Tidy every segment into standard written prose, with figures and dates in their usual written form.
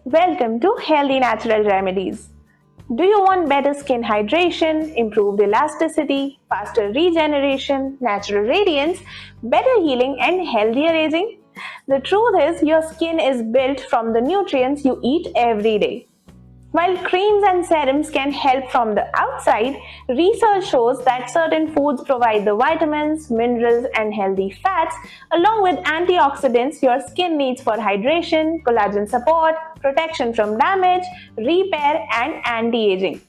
welcome to Healthy Natural Remedies. Do you want better skin hydration, improved elasticity, faster regeneration, natural radiance, better healing and healthier aging? The truth is your skin is built from the nutrients you eat every day. While creams and serums can help from the outside, research shows that certain foods provide the vitamins, minerals, and healthy fats, along with antioxidants your skin needs for hydration, collagen support, protection from damage, repair, and anti-aging.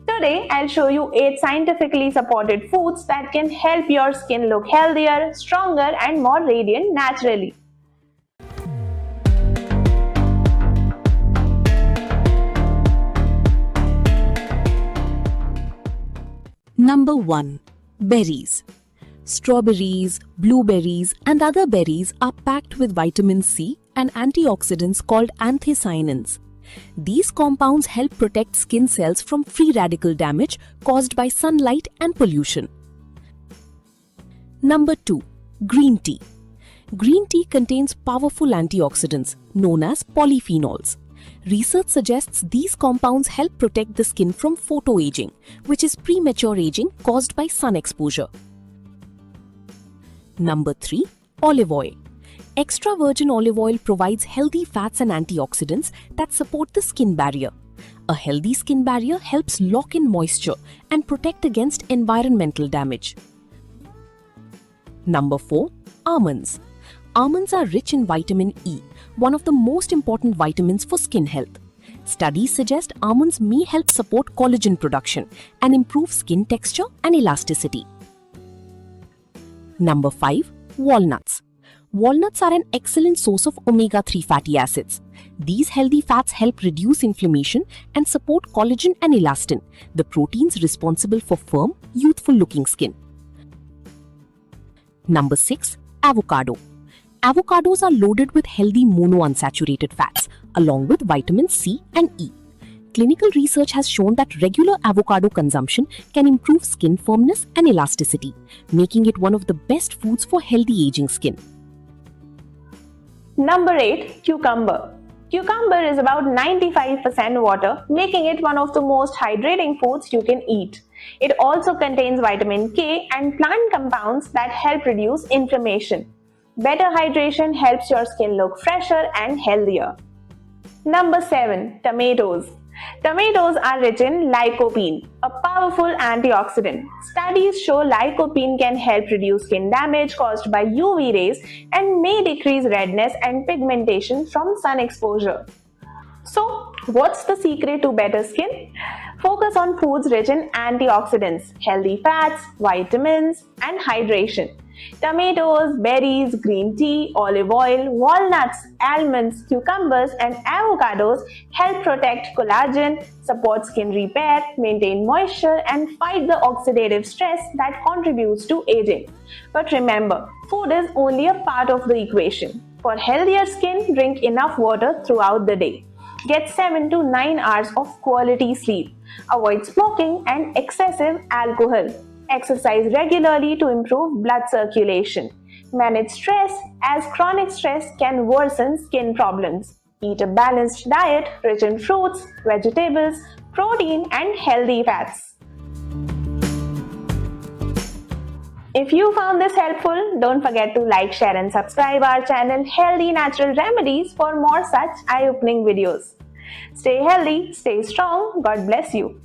Today, I'll show you 8 scientifically supported foods that can help your skin look healthier, stronger, and more radiant naturally. Number 1. Berries. Strawberries, blueberries and other berries are packed with vitamin C and antioxidants called anthocyanins. These compounds help protect skin cells from free radical damage caused by sunlight and pollution. Number 2. Green tea. Green tea contains powerful antioxidants known as polyphenols. Research suggests these compounds help protect the skin from photoaging, which is premature aging caused by sun exposure. Number 3. Olive oil. Extra virgin olive oil provides healthy fats and antioxidants that support the skin barrier. A healthy skin barrier helps lock in moisture and protect against environmental damage. Number 4. Almonds. Almonds are rich in vitamin E, one of the most important vitamins for skin health. Studies suggest almonds may help support collagen production and improve skin texture and elasticity. Number 5. Walnuts. Walnuts are an excellent source of omega-3 fatty acids. These healthy fats help reduce inflammation and support collagen and elastin, the proteins responsible for firm, youthful-looking skin. Number 6. Avocado. Avocados are loaded with healthy monounsaturated fats, along with vitamins C and E. Clinical research has shown that regular avocado consumption can improve skin firmness and elasticity, making it one of the best foods for healthy aging skin. Number 8. Cucumber. Cucumber is about 95% water, making it one of the most hydrating foods you can eat. It also contains vitamin K and plant compounds that help reduce inflammation. Better hydration helps your skin look fresher and healthier. Number 7. Tomatoes. Tomatoes are rich in lycopene, a powerful antioxidant. Studies show lycopene can help reduce skin damage caused by UV rays and may decrease redness and pigmentation from sun exposure. So, what's the secret to better skin? Focus on foods rich in antioxidants, healthy fats, vitamins, and hydration. Tomatoes, berries, green tea, olive oil, walnuts, almonds, cucumbers, and avocados help protect collagen, support skin repair, maintain moisture, and fight the oxidative stress that contributes to aging. But remember, food is only a part of the equation. For healthier skin, drink enough water throughout the day. Get 7 to 9 hours of quality sleep. Avoid smoking and excessive alcohol. Exercise regularly to improve blood circulation. Manage stress, as chronic stress can worsen skin problems. Eat a balanced diet rich in fruits, vegetables, protein, and healthy fats. If you found this helpful, don't forget to like, share, and subscribe our channel Healthy Natural Remedies for more such eye-opening videos. Stay healthy, stay strong. God bless you.